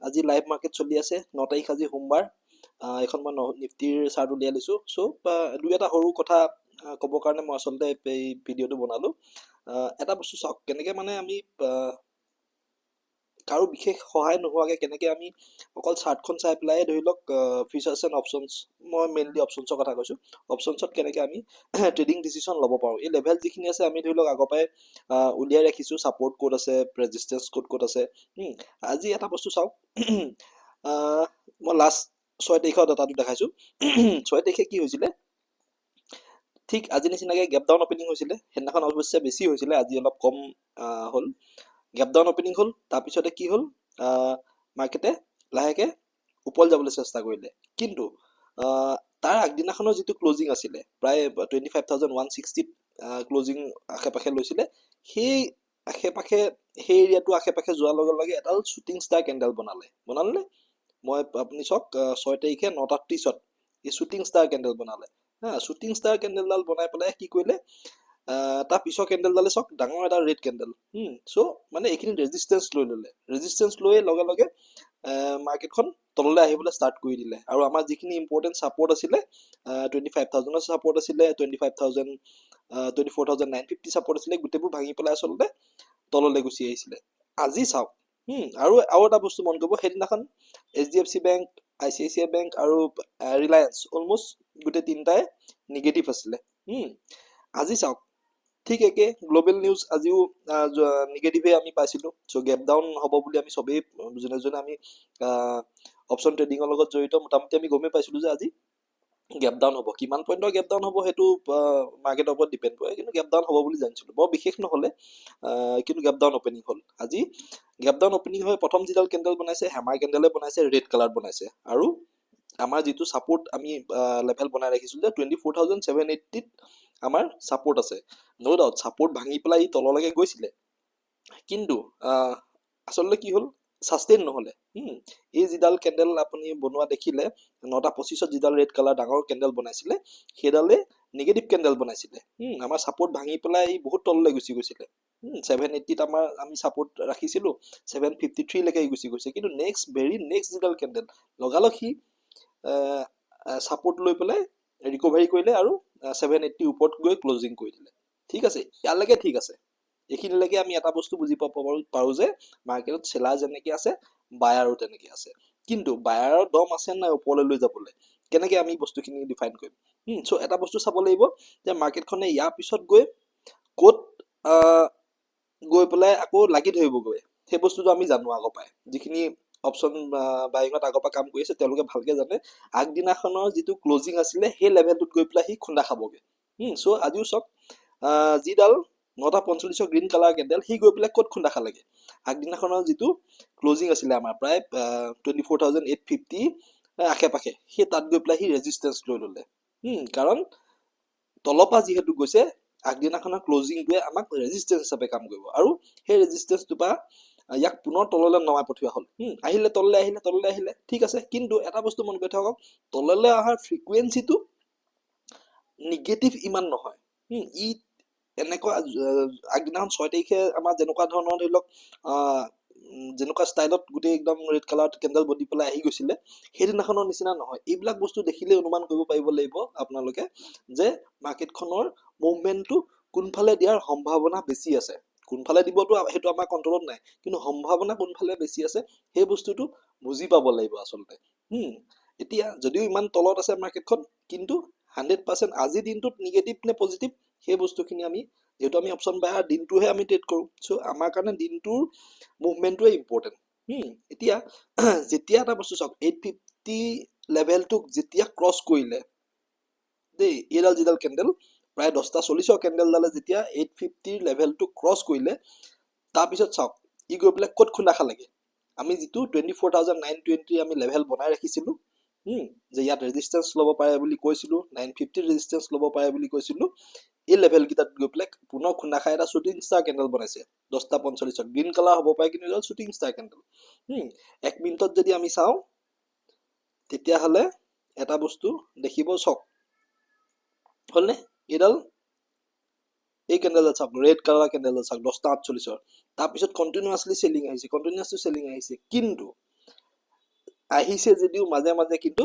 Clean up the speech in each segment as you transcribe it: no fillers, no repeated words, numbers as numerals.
আজি live market চলি আছে 9 তাৰিখ আজি সোমবাৰ এখন মই নিফটিৰ চাৰ্ট উলিয়াই লৈছো সো দুই এটা সৰু কথা ক'বৰ কাৰণে মই আচলতে এই ভিডিঅ'টো বনালো এটা বস্তু চাওক কেনেকে মানে আমি কাৰো বিশেষ সহায় নোহোৱাকে কেনেকে আমি অকল চাৰ্টখন চাই পেলাই ধৰি লওক ফিচাৰ্ছ এণ্ড অপচনছ মই মেইনলি অপচনছৰ কথা কৈছো অপচনছত কেনেকে আমি ট্ৰেডিং ডিচিশ্যন ল'ব পাৰো এই লেভেল যিখিনি আছে আমি ধৰি লওক আগৰ পৰাই উলিয়াই ৰাখিছো ছাপোৰ্ট ক'ত আছে ৰেজিষ্টেন্স ক'ত আছে আজি এটা বস্তু চাওক মই লাষ্ট 6 তাৰিখৰ ডাটাটো দেখাইছো 6 তাৰিখে কি হৈছিলে ঠিক আজি নিচিনাকে গেপ ডাউন অপেনিং হৈছিলে সেইদিনাখন অৱশ্যে বেছি হৈছিলে আজি অলপ কম হ'ল গেপ ডাউন অপেনিং হ'ল তাৰপিছতে কি হ'ল মাৰ্কেটে লাহেকে ওপৰলৈ যাবলৈ চেষ্টা কৰিলে কিন্তু তাৰ আগদিনাখনৰ যিটো ক্লোজিং আছিলে প্ৰায় 25160 ক্লোজিং আশে-পাশে লৈছিলে সেই আশে-পাশে সেই এৰিয়াটো আশে-পাশে যোৱাৰ লগে লগে এডাল শ্বুটিং ষ্টাৰ কেণ্ডেল বনালে মই আপুনি চাওক 6 তাৰিখে 9:30ত এই শ্বুটিং ষ্টাৰ কেণ্ডেল বনালে শ্বুটিং ষ্টাৰ কেণ্ডেলডাল বনাই পেলাই কি কৰিলে তাৰ পিছৰ কেণ্ডেলডালে চাওক ডাঙৰ এটা ৰেড কেণ্ডেল সো মানে এইখিনি ৰেজিষ্টেন্স লৈ ল'লে ৰেজিষ্টেন্স লৈ লগে লগে মাৰ্কেটখন তললৈ আহিবলৈ ষ্টাৰ্ট কৰি দিলে আৰু আমাৰ যিখিনি ইম্পৰ্টেন্ট ছাপোৰ্ট আছিলে 25000ৰ ছাপোৰ্ট আছিলে 25000 24950 ছাপোৰ্ট আছিলে গোটেইবোৰ ভাঙি পেলাই আচলতে তললৈ গুচি আহিছিলে আজি চাওক আৰু এটা বস্তু মন কৰিব সেইদিনাখন HDFC বেংক ICICI বেংক আৰু ৰিলায়েন্স অলমোষ্ট গোটেই তিনটাই নিগেটিভ আছিলে আজি চাওক ঠিক একে গ্লোবেল নিউজ আজিও নিগেটিভে আমি পাইছিলো সো গেপ ডাউন হ'ব বুলি আমি সবেই যোনে আমি অপচন ট্ৰেডিঙৰ লগত জড়িত মোটামুটি আমি গমেই পাইছিলো যে আজি গেপ ডাউন হ'ব কিমান পইণ্টৰ গেপ ডাউন হ'ব সেইটো মাৰ্কেটৰ ওপৰত ডিপেণ্ড কৰে কিন্তু গেপ ডাউন হ'ব বুলি জানিছিলো বৰ বিশেষ নহ'লে কিন্তু গেপ ডাউন অপেনিং হ'ল আজি গেপ ডাউন অপেনিং হৈ প্ৰথম যিডাল কেণ্ডেল বনাইছে হেমাৰ কেণ্ডেলে বনাইছে ৰেড কালাৰ বনাইছে আৰু আমাৰ যিটো ছাপোৰ্ট আমি লেভেল বনাই ৰাখিছিলো যে 24780ত আমাৰ ছাপোৰ্ট আছে নো ডাউট ছাপোৰ্ট ভাঙি পেলাই তললৈকে গৈছিলে কিন্তু আচলতে কি হ'ল সাস্টেইন নহলে এই যিডাল কেণ্ডেল আপুনি বনোৱা দেখিলে 9:25ত যিডাল ৰেড কালাৰ ডাঙৰ কেণ্ডেল বনাইছিলে সেইডালে নিগেটিভ কেণ্ডেল বনাইছিলে আমাৰ ছাপোৰ্ট ভাঙি পেলাই বহুত তললৈ গুচি গৈছিলে 780ত আমি ছাপোৰ্ট ৰাখিছিলো 753 লৈকে গুচি গৈছে কিন্তু নেক্সট যিডাল কেণ্ডেল লগালগ সি ছাপোৰ্ট লৈ পেলাই ৰিকভাৰী কৰিলে আৰু 780 ওপৰত গৈ ক্লোজিং কৰি দিলে ঠিক আছে ইয়ালৈকে ঠিক আছে এইখিনিলৈকে আমি এটা বস্তু বুজি পাব পাৰো যে মাৰ্কেটত সেলাৰ যেনেকৈ আছে বায়াৰো তেনেকৈ আছে কিন্তু বায়াৰৰ দম আছে নাই ওপৰলৈ লৈ যাবলৈ কেনেকৈ আমি বস্তুখিনি ডিফাইন কৰিম সো এটা বস্তু চাব লাগিব যে মাৰ্কেটখনে ইয়াৰ পিছত গৈ ক'ত গৈ পেলাই আকৌ লাগি ধৰিবগৈ সেই বস্তুটো আমি জানো আগৰ পৰাই যিখিনি অপচন বাইঙত আগৰ পৰা কাম কৰি আছে তেওঁলোকে ভালকে জানে আগদিনাখনৰ যিটো ক্লোজিং আছিলে সেই লেভেলটোত গৈ পেলাই সি খুন্দা খাবগে সো আজিও চাওক যিডাল 9:45 গ্ৰীণ কালাৰ কেণ্ডেল সি গৈ পেলাই ক'ত খুন্দা খালেগে আগদিনাখনৰ যিটো ক্লোজিং আছিলে আমাৰ প্ৰায় 24850 আশে-পাশে সেই তাত গৈ পেলাই সি ৰেজিষ্টেন্স লৈ ল'লে কাৰণ তলপা যিহেতু গৈছে আগদিনাখনৰ ক্লোজিংটোৱে আমাক ৰেজিষ্টেন্স হিচাপে কাম কৰিব আৰু সেই ৰেজিষ্টেন্সটো পৰা ইয়াক পুনৰ তললৈ নমাই পঠিওৱা হ'ল আহিলে তললৈ আহিলে ঠিক আছে কিন্তু এটা বস্তু মন কৰি থাকক তললৈ অহাৰ ফ্ৰিকুৱেন্সিটো নিগেটিভ ইমান নহয় ই এনেকুৱা আগদিনাখন 6 তাৰিখে আমাৰ যেনেকুৱা ধৰণৰ ধৰি লওক যেনেকুৱা ষ্টাইলত গোটেই একদম ৰেড কালাৰ কেণ্ডেল বডি পেলাই আহি গৈছিলে সেইদিনাখনৰ নিচিনা নহয় এইবিলাক বস্তু দেখিলে অনুমান কৰিব পাৰিব লাগিব আপোনালোকে যে মাৰ্কেটখনৰ মুভমেণ্টটো কোনফালে দিয়াৰ সম্ভাৱনা বেছি আছে কোনফালে দিবতো সেইটো আমাৰ কণ্ট্ৰলত নাই কিন্তু সম্ভাৱনা কোনফালে বেছি আছে সেই বস্তুটো বুজি পাব লাগিব আচলতে এতিয়া যদিও ইমান তলত আছে মাৰ্কেটখন কিন্তু 100% আজি দিনটোত নিগেটিভ নে পজিটিভ সেই বস্তুখিনি আমি যেহেতু আমি অপচন বায়াৰ দিনটোহে আমি ট্ৰেড কৰোঁ সো আমাৰ কাৰণে দিনটোৰ মুভমেণ্টটোৱে ইম্পৰ্টেণ্ট এতিয়া যেতিয়া এটা বস্তু চাওক 850 লেভেলটোক যেতিয়া ক্ৰছ কৰিলে দেই এইডাল যিডাল কেণ্ডেল প্ৰায় 10:40 কেণ্ডেলডালে যেতিয়া 850 লেভেলটো ক্ৰছ কৰিলে তাৰপিছত চাওক ই গৈ পেলাই ক'ত খুন্দা খালেগে আমি যিটো 24920 আমি লেভেল বনাই ৰাখিছিলো যে ইয়াত ৰেজিষ্টেন্স ল'ব পাৰে বুলি কৈছিলো 950 ৰেজিষ্টেন্স ল'ব পাৰে বুলি কৈছিলো এই লেভেল কিটাত গৈ পেলাই পুনৰ খুন্দা খাই এটা শ্বুটিং ষ্টাৰ কেণ্ডেল বনাইছে 10:45 গ্ৰীণ কালাৰ হ'ব পাৰে কিন্তু এডাল শ্বুটিং ষ্টাৰ কেণ্ডেল 1 মিনিটত যদি আমি চাওঁ তেতিয়াহ'লে এটা বস্তু দেখিব চাওক হ'লনে এইডাল এই কেণ্ডেলডাল চাওক ৰেড কালাৰ কেণ্ডেলডাল চাওক 10টা 48 তাৰপিছত কণ্টিনিউৱাছলি চেলিং আহিছে কিন্তু আহিছে যদিও মাজে মাজে কিন্তু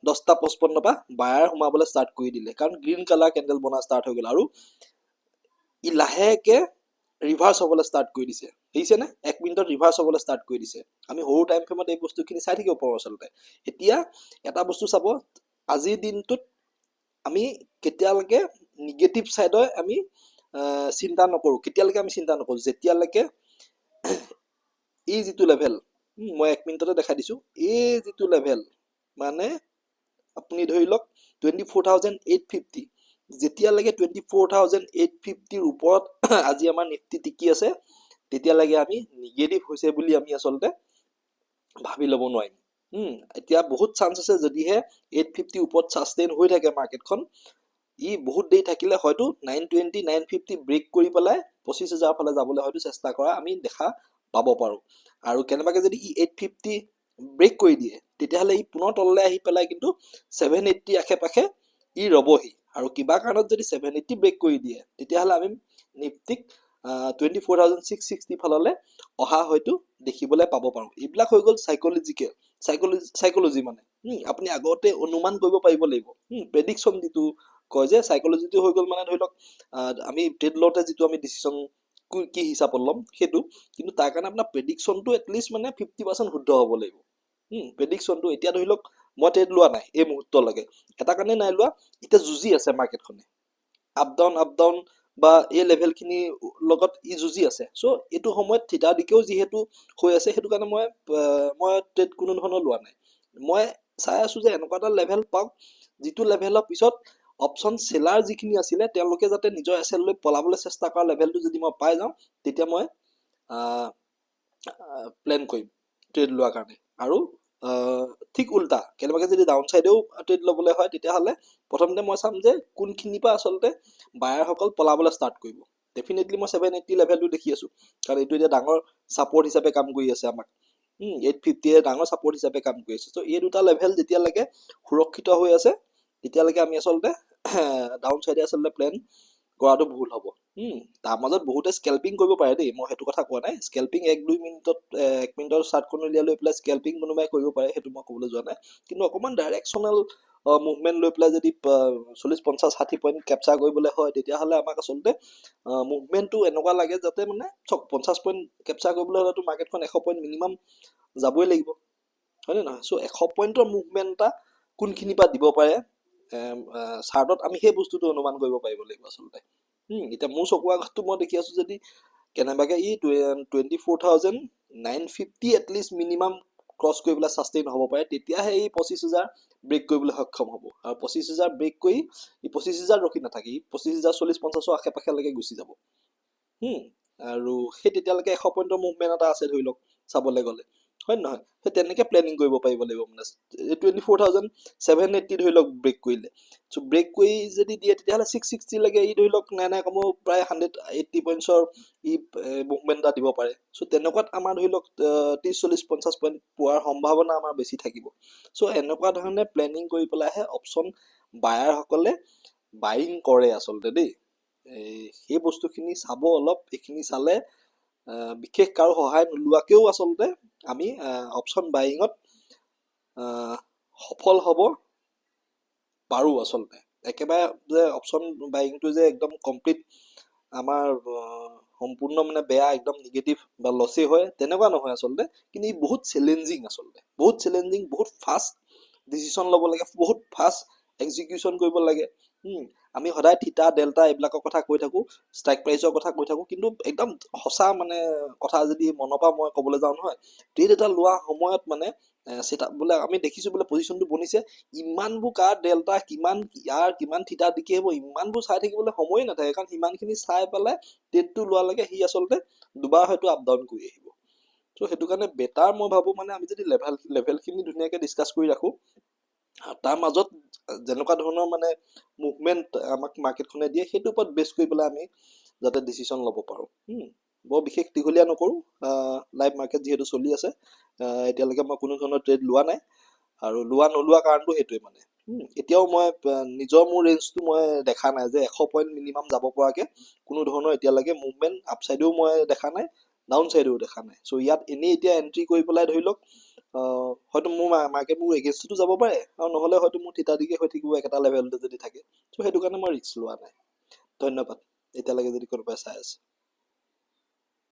10টা 55 পৰা বায়াৰ সোমাবলৈ ষ্টাৰ্ট কৰি দিলে কাৰণ গ্ৰীণ কালাৰ কেণ্ডেল বনা ষ্টাৰ্ট হৈ গ'ল আৰু ই লাহেকে ৰিভাৰ্স হ'বলৈ ষ্টাৰ্ট কৰি দিছে দেখিছে নে 1 মিনিটত ৰিভাৰ্স হ'বলৈ ষ্টাৰ্ট কৰি দিছে আমি সৰু টাইম ফ্ৰেমত এই বস্তুখিনি চাই থাকিব পাৰোঁ আচলতে এতিয়া এটা বস্তু চাব আজিৰ দিনটোত আমি কেতিয়ালৈকে নিগেটিভ সাইডৰ আমি চিন্তা নকৰো কেতিয়ালৈকে আমি চিন্তা নকৰো যেতিয়ালৈকে এই যিটো লেভেল মই 1 মিনিটতে দেখাই দিছো এই যিটো লেভেল মানে আপুনি ধৰি লওক 24850 যেতিয়ালৈকে 24850 ৰ ওপৰত আজি আমাৰ নিফটি টিকি আছে তেতিয়ালৈকে আমি নিগেটিভ হৈছে বুলি আমি আচলতে ভাবি ল'ব নোৱাৰিম এতিয়া বহুত চান্স আছে যদিহে 850 ওপৰত সাস্টেইন হৈ থাকে মাৰ্কেটখন ই বহুত দেৰি থাকিলে হয়তো 920 950 ব্ৰেক কৰি পেলাই 25000 ফালে যাবলৈ হয়তো চেষ্টা কৰা আমি দেখা পাব পাৰো আৰু কেনেবাকে যদি ই 850 ব্ৰেক কৰি দিয়ে তেতিয়াহলে ই পুনৰ তললৈ আহি পেলাই কিন্তু 780 আশে-পাশে ই ৰবহি আৰু কিবা কাৰণত যদি 780 ব্ৰেক কৰি দিয়ে তেতিয়াহলে আমি নিফটিক 24660 ফাললে অহা হয়তো দেখিবলৈ পাব পাৰো এইবিলাক হৈ গ'ল সাইকোলজি মানে আপুনি আগতে অনুমান কৰিব পাৰিব লাগিব প্ৰেডিকচন দিটো কয় যে সাইকোলজিটো হৈ গ'ল মানে ধৰি লওক আমি ট্ৰেড লওঁতে যিটো আমি ডিসিশন কি হিচাপত ল'ম সেইটো কিন্তু তাৰ কাৰণে আপোনাৰ প্ৰেডিকচনটো এটলিষ্ট মানে 50% শুদ্ধ হ'ব লাগিব প্ৰেডিকচনটো এতিয়া ধৰি লওক মই ট্ৰেড লোৱা নাই এই মুহূৰ্তলৈকে এটা কাৰণে নাই লোৱা এতিয়া যুজি আছে মাৰ্কেটখনে আপ ডাউন বা এই লেভেল খিনি লগত ই যুজি আছে সো এইটো সময়ত থিতা দিকেও যিহেতু হৈ আছে সেইটো কাৰণে মই ট্ৰেড কোনো ধৰণৰ লোৱা নাই মই চাই আছো যে এনেকুৱা এটা লেভেল পাওক যিটো লেভেলৰ পিছত অপশন সেলাৰ যিখিনি আছিলে তেওঁলোকে যাতে নিজৰ এসেল লৈ পলাবলৈ চেষ্টা কৰা লেভেলটো যদি মই পাই যাওঁ তেতিয়া মই প্ল্যান কৰিম ট্ৰেড লোৱাৰ কাৰণে আৰু ঠিক উল্টা কেনেবাকে যদি ডাউন সাইডেও ট্ৰেড লবলৈ হয় তেতিয়াহলে প্ৰথমতে মই চাম যে কোনখিনি পা আচলতে বায়াৰ সকল পলাবলৈ ষ্টাৰ্ট কৰিব ডেফিনেটলি মই 780 লেভেলটো দেখি আছো কাৰণ এইটো এতিয়া ডাঙৰ সাপোৰ্ট হিচাপে কাম কৰি আছে আমাক 850 এ ডাঙৰ সাপোৰ্ট হিচাপে কাম কৰি আছে তো এই দুটা লেভেল যেতিয়ালৈকে সুৰক্ষিত হৈ আছে তেতিয়ালৈকে আমি আচলতে ডাউন সাইডে আচলতে প্ল্যান কৰাটো ভুল হ'ব তাৰ মাজত বহুতে স্কেলপিং কৰিব পাৰে দেই মই সেইটো কথা কোৱা নাই স্কেলপিং 1-2 মিনিটত 1 মিনিটৰ চাৰ্টখন উলিয়াই লৈ পেলাই স্কেলপিং কোনোবাই কৰিব পাৰে সেইটো মই ক'বলৈ যোৱা নাই কিন্তু অকমান ডাইৰেকচনেল মুভমেন্ট লৈ পেলাই যদি 40-50-60 পইণ্ট ক্যাপচাৰ কৰিবলৈ হয় তেতিয়াহলে আমাক আচলতে মুভমেন্টটো এনেকুৱা লাগে যাতে মানে 50 পইণ্ট ক্যাপচাৰ কৰিবলৈ হলেতো মাৰ্কেটখন 100 পইণ্ট মিনিমাম যাবই লাগিব হয় নহয় সো 100 পইণ্টৰ মুভমেন্ট এটা কোনখিনি পা দিব পাৰে চাৰ্টত আমি সেই বস্তুটো অনুমান কৰিব পাৰিব লাগিব আচলতে এটা মোৰ চকুৰ আগতটো মই দেখি আছো যদি কেনেবাকে ই 24950 এটলিষ্ট মিনিমাম ক্ৰস কৰিবলৈ সাস্টেইন হ'ব পাৰে তেতিয়াহে এই 25000 ব্ৰেক কৰিবলৈ সক্ষম হ'ব আৰু 25000 ব্ৰেক কৰি ই 25000 ৰখি নাথাকি 25000 40-50 আশে-পাশেলৈকে গুচি যাব আৰু সেই তেতিয়ালৈকে 100 পইণ্টৰ মুভমেন্ট এটা আছে ধৰি লওক চাবলৈ গ'লে হয় নহয় সেই তেনেকে প্ল্যানিং কৰিব পাৰিব লাগিব মানে 24780 ধৰি লওক ব্ৰেক কৰিলে সো ব্ৰেক কৰি যদি দিয়ে তেতিয়াহলে 660 লৈকে ই ধৰি লওক নাই কমো প্ৰায় 180 পইণ্টছৰ ই মুভমেন্ট এটা দিব পাৰে সো তেনেকুৱাত আমাৰ ধৰি লওক 30-40-50 পইণ্ট পোৱাৰ সম্ভাৱনা আমাৰ বেছি থাকিব সো এনেকুৱা ধৰণে প্ল্যানিং কৰি পেলাইহে অপশন বায়াৰ সকলে বাইং কৰে আচলতে দেই এই বস্তুখিনি চাব অলপ এইখিনি চালে বিশেষ কাৰো সহায় নোলোৱাকেও আচলতে আমি অপশন বাইঙত সফল হ'ব পাৰো আচলতে একেবাৰে যে অপশন বাইংটো যে একদম কমপ্লিট আমাৰ সম্পূৰ্ণ মানে বেয়া একদম নিগেটিভ বা লসে হয় তেনেকুৱা নহয় আচলতে কিন্তু ই বহুত চ্যালেঞ্জিং আচলতে বহুত চ্যালেঞ্জিং বহুত ফাস্ট ডিসিশন ল'ব লাগে বহুত ফাস্ট এক্সিকিউশন কৰিব লাগে আমি সদায় থিতা ডেল্টা এইবিলাকৰ কথা কৈ থাকো স্ট্ৰাইক প্ৰাইচৰ কথা কৈ থাকো কিন্তু একদম হসা মানে কথা যদি মনপা মই ক'বলৈ যাওঁ নহয় ট্ৰেড এটা লোৱা সময়ত মানে সেটা বোলে আমি দেখিছো বোলে পজিশনটো বনিছে ইমানবোৰ কাৰ ডেল্টা কিমান ইয়াৰ কিমান থিতা দিকে হ'ব ইমানবোৰ চাই থাকিবলৈ সময় নাথাকে কাৰণ ইমানখিনি চাই পেলাই ট্ৰেডটো লোৱালৈকে হি আচলতে দুবাৰ হয়তো আপ ডাউন কৰি আহিব তো সেইটো কাৰণে বেটাৰ মই ভাবো মানে আমি যদি লেভেলখিনি ধুনীয়াকৈ ডিসকাস কৰি ৰাখো তাৰ মাজত যেনেকুৱা ধৰণৰ মানে মুভমেন্ট আমাক মাৰ্কেটখনে দিয়ে সেইটো ওপৰত বেছ কৰি পেলাই আমি যাতে ডিসিশন ল'ব পাৰো বৰ বিশেষ দীঘলীয়া নকৰো লাইভ মাৰ্কেট যিহেতু চলি আছে এতিয়ালৈকে মই কোনো ধৰণৰ ট্ৰেড লোৱা নাই আৰু লোৱা নলোৱা কাৰণটো সেইটোৱে মানে এতিয়াও মই নিজৰ মোৰ ৰেঞ্জটো মই দেখা নাই যে 100 পইণ্ট মিনিমাম যাব পৰাকৈ কোনো ধৰণৰ এতিয়ালৈকে মুভমেণ্ট আপচাইডেও মই দেখা নাই, ডাউন চাইডেও দেখা নাই। চ' ইয়াত এনেই এতিয়া এণ্ট্ৰি কৰি পেলাই ধৰি লওক হয়তো মোৰ মাৰ্কেট মোৰ এগেইনষ্টতো যাব পাৰে, আৰু নহ'লে হয়তো মোৰ থিতাদিকে হৈ থাকিব একেটা লেভেলতে যদি থাকে। চ' সেইটো কাৰণে মই ৰিস্ক লোৱা নাই। ধন্যবাদ এতিয়ালৈকে যদি কোনোবাই চাই আছে।